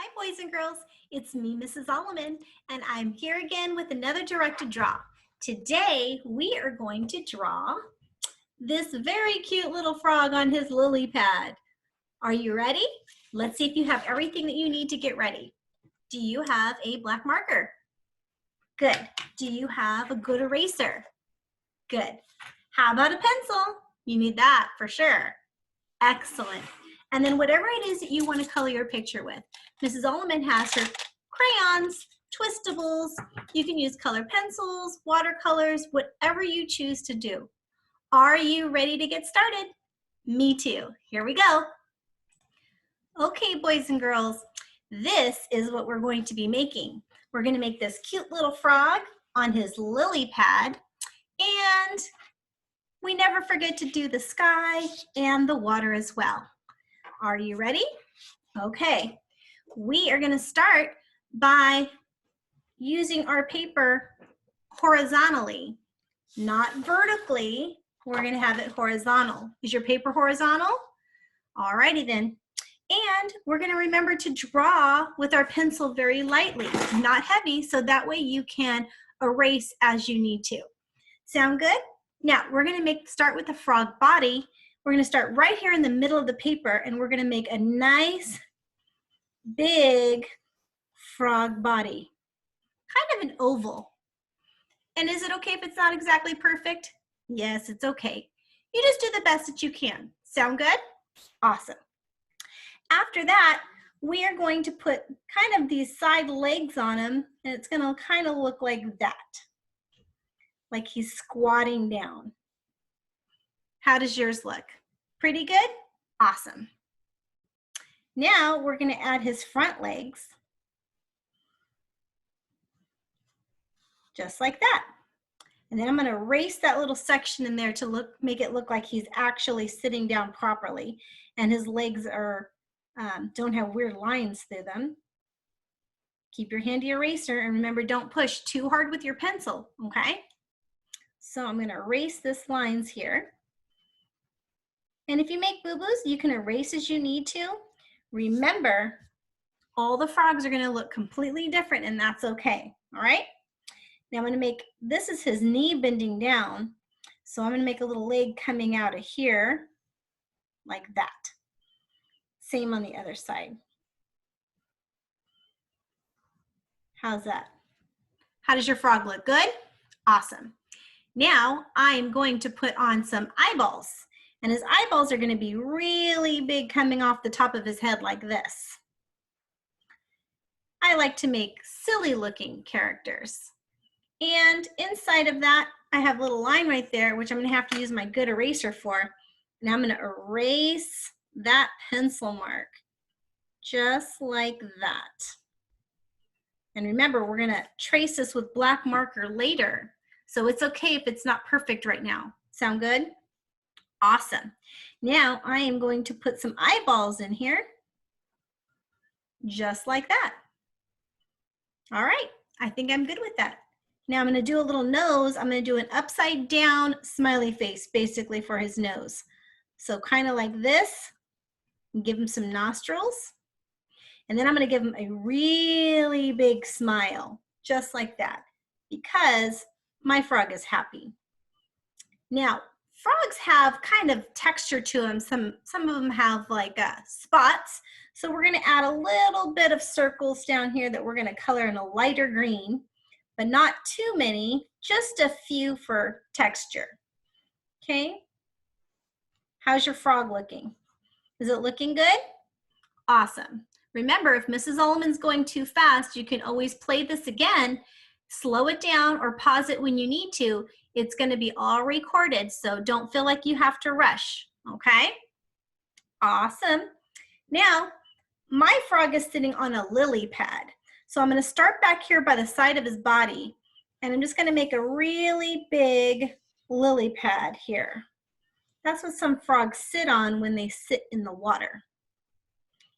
Hi boys and girls, it's me, Mrs. Alaman, and I'm here again with another directed draw. Today we are going to draw this very cute little frog on his lily pad. Are you ready? Let's see if you have everything that you need to get ready. Do you have a black marker? Good. Do you have a good eraser? Good. How about a pencil? You need that for sure. Excellent. And then whatever it is that you want to color your picture with. Mrs. Alaman has her crayons, twistables. You can use color pencils, watercolors, whatever you choose to do. Are you ready to get started? Me too. Here we go. Okay, boys and girls, this is what we're going to be making. We're going to make this cute little frog on his lily pad, and we never forget to do the sky and the water as well. Are you ready? Okay, we are going to start by using our paper horizontally, not vertically. We're going to have it horizontal. Is your paper horizontal? All righty then. And we're going to remember to draw with our pencil very lightly, not heavy, so that way you can erase as you need to. Sound good? Now, we're going to start with the frog body. We're going to start right here in the middle of the paper, and we're going to make a nice, big frog body, kind of an oval. And is it okay if it's not exactly perfect? Yes, it's okay. You just do the best that you can. Sound good? Awesome. After that, we are going to put kind of these side legs on him, and it's going to kind of look like that, like he's squatting down. How does yours look? Pretty good? Awesome. Now we're going to add his front legs, just like that. And then I'm going to erase that little section in there to make it look like he's actually sitting down properly, and his legs are don't have weird lines through them. Keep your handy eraser, and remember, don't push too hard with your pencil, okay? So I'm going to erase this lines here. And if you make boo-boos, you can erase as you need to. Remember, all the frogs are going to look completely different, and that's okay, all right? Now I'm going to make, this is his knee bending down, so I'm going to make a little leg coming out of here, like that. Same on the other side. How's that? How does your frog look? Good? Awesome. Now I'm going to put on some eyeballs, and his eyeballs are going to be really big coming off the top of his head like this. I like to make silly looking characters. And inside of that, I have a little line right there, which I'm going to have to use my good eraser for. And I'm going to erase that pencil mark, just like that. And remember, we're going to trace this with black marker later. So it's okay if it's not perfect right now. Sound good? Awesome. Now I am going to put some eyeballs in here, just like that. All right, I think I'm good with that. Now I'm going to do a little nose. I'm going to do an upside down smiley face, basically, for his nose. So kind of like this, give him some nostrils. And then I'm going to give him a really big smile, just like that, because my frog is happy. Now, frogs have kind of texture to them. Some of them have like spots. So we're going to add a little bit of circles down here that we're going to color in a lighter green, but not too many, just a few for texture. Okay? How's your frog looking? Is it looking good? Awesome. Remember, if Mrs. Alaman's going too fast, you can always play this again, slow it down, or pause it when you need to. It's going to be all recorded, so don't feel like you have to rush, okay? Awesome. Now, my frog is sitting on a lily pad. So I'm going to start back here by the side of his body, and I'm just going to make a really big lily pad here. That's what some frogs sit on when they sit in the water.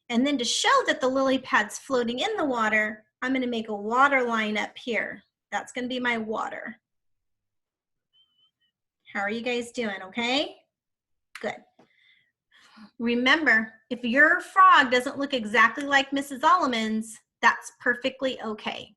And then to show that the lily pad's floating in the water, I'm going to make a water line up here. That's going to be my water. How are you guys doing? Okay? Good. Remember, if your frog doesn't look exactly like Mrs. Alaman's, that's perfectly okay.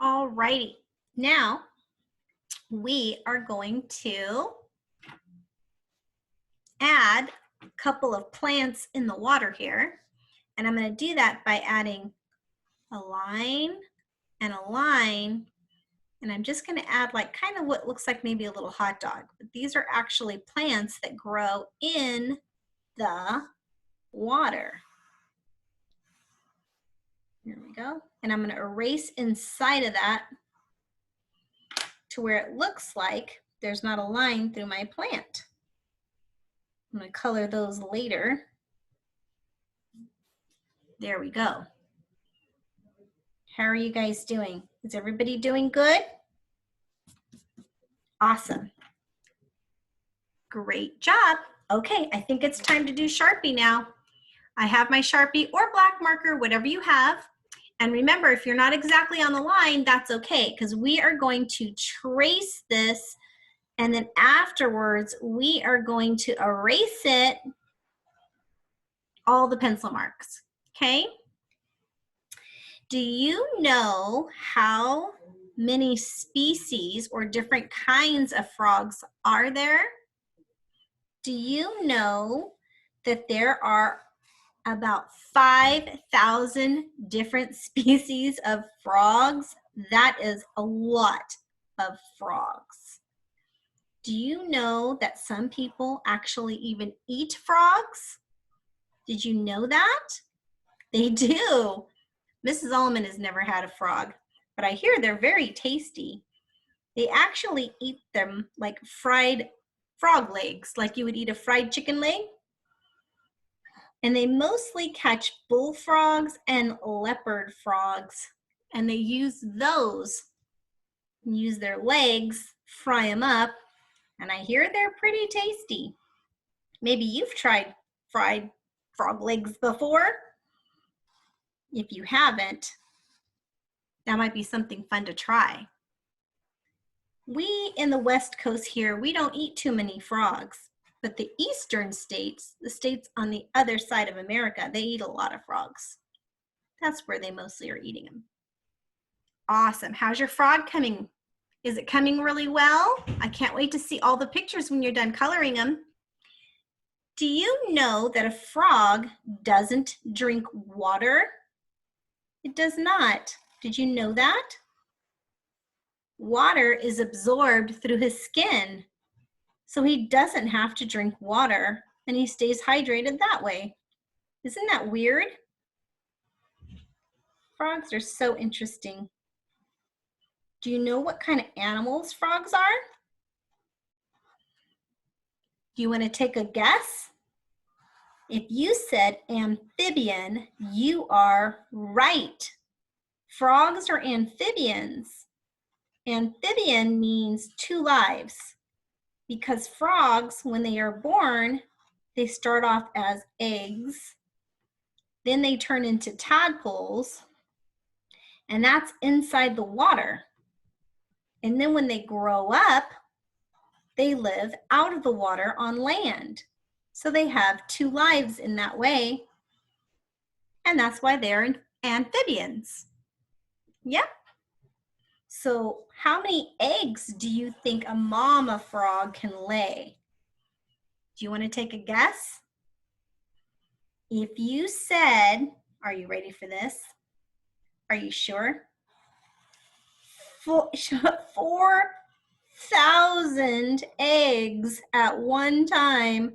All righty. Now we are going to add a couple of plants in the water here. And I'm going to do that by adding a line and a line. And I'm just going to add like kind of what looks like maybe a little hot dog. But these are actually plants that grow in the water. There we go. And I'm going to erase inside of that to where it looks like there's not a line through my plant. I'm going to color those later. There we go. How are you guys doing? Is everybody doing good? Awesome. Great job. Okay, I think it's time to do Sharpie now. I have my Sharpie or black marker, whatever you have. And remember, if you're not exactly on the line, that's okay, because we are going to trace this, and then afterwards, we are going to erase it, all the pencil marks, okay? Do you know how many species or different kinds of frogs are there? Do you know that there are about 5,000 different species of frogs? That is a lot of frogs. Do you know that some people actually even eat frogs? Did you know that? They do. Mrs. Alaman has never had a frog, but I hear they're very tasty. They actually eat them like fried frog legs, like you would eat a fried chicken leg. And they mostly catch bullfrogs and leopard frogs. And they use those, use their legs, fry them up. And I hear they're pretty tasty. Maybe you've tried fried frog legs before. If you haven't, that might be something fun to try. We in the West Coast here, we don't eat too many frogs. But the eastern states, the states on the other side of America, they eat a lot of frogs. That's where they mostly are eating them. Awesome. How's your frog coming? Is it coming really well? I can't wait to see all the pictures when you're done coloring them. Do you know that a frog doesn't drink water? It does not. Did you know that? Water is absorbed through his skin. So he doesn't have to drink water and he stays hydrated that way. Isn't that weird? Frogs are so interesting. Do you know what kind of animals frogs are? Do you want to take a guess? If you said amphibian, you are right. Frogs are amphibians. Amphibian means two lives because frogs, when they are born, they start off as eggs. Then they turn into tadpoles, and that's inside the water. And then when they grow up, they live out of the water on land. So they have two lives in that way. And that's why they're amphibians. Yep. So how many eggs do you think a mama frog can lay? Do you want to take a guess? If you said, are you ready for this? Are you sure? 4 1,000 eggs at one time.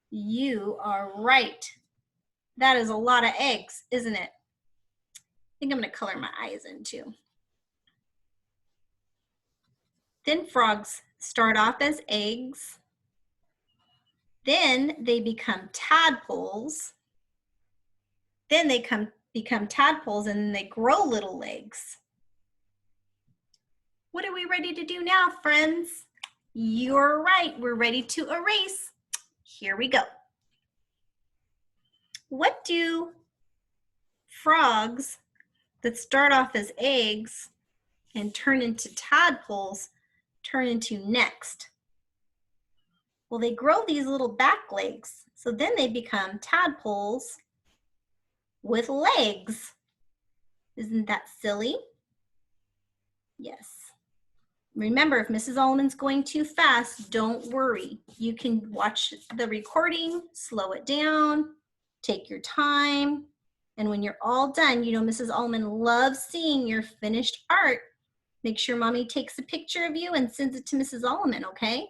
You are right. That is a lot of eggs, isn't it? I think I'm going to color my eyes in too. Then frogs start off as eggs. Then they become tadpoles. Then they become tadpoles and then they grow little legs. What are we ready to do now, friends? You're right, we're ready to erase. Here we go. What do frogs that start off as eggs and turn into tadpoles turn into next? Well, they grow these little back legs, so then they become tadpoles with legs. Isn't that silly? Yes. Remember, if Mrs. Alaman's going too fast, don't worry. You can watch the recording, slow it down, take your time, and when you're all done, you know Mrs. Alaman loves seeing your finished art. Make sure Mommy takes a picture of you and sends it to Mrs. Alaman, okay?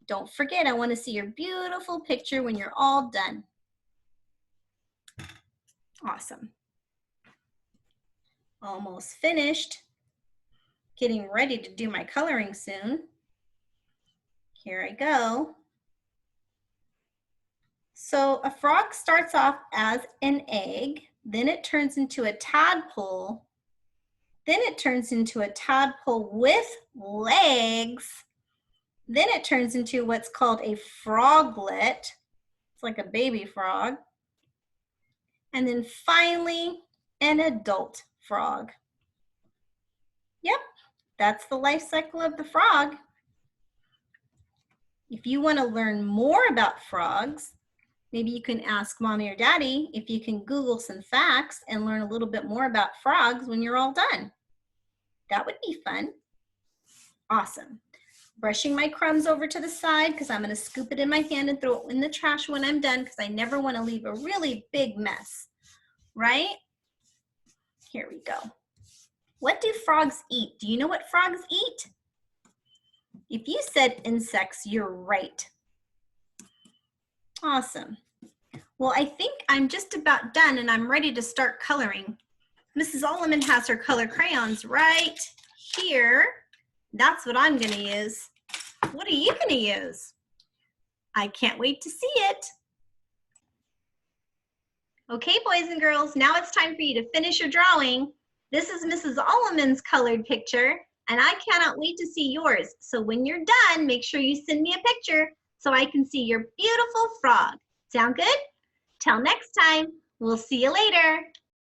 Don't forget, I want to see your beautiful picture when you're all done. Awesome. Almost finished. Getting ready to do my coloring soon. Here I go. So a frog starts off as an egg, then it turns into a tadpole, then it turns into a tadpole with legs, then it turns into what's called a froglet. It's like a baby frog. And then finally, an adult frog. Yep, that's the life cycle of the frog. If you want to learn more about frogs, maybe you can ask Mommy or Daddy if you can Google some facts and learn a little bit more about frogs when you're all done. That would be fun. Awesome. Brushing my crumbs over to the side because I'm going to scoop it in my hand and throw it in the trash when I'm done because I never want to leave a really big mess, right? Here we go. What do frogs eat? Do you know what frogs eat? If you said insects, you're right. Awesome. Well, I think I'm just about done and I'm ready to start coloring. Mrs. Alaman has her color crayons right here. That's what I'm gonna use. What are you gonna use? I can't wait to see it. Okay, boys and girls, now it's time for you to finish your drawing. This is Mrs. Alaman's colored picture, and I cannot wait to see yours. So when you're done, make sure you send me a picture so I can see your beautiful frog. Sound good? Till next time, we'll see you later.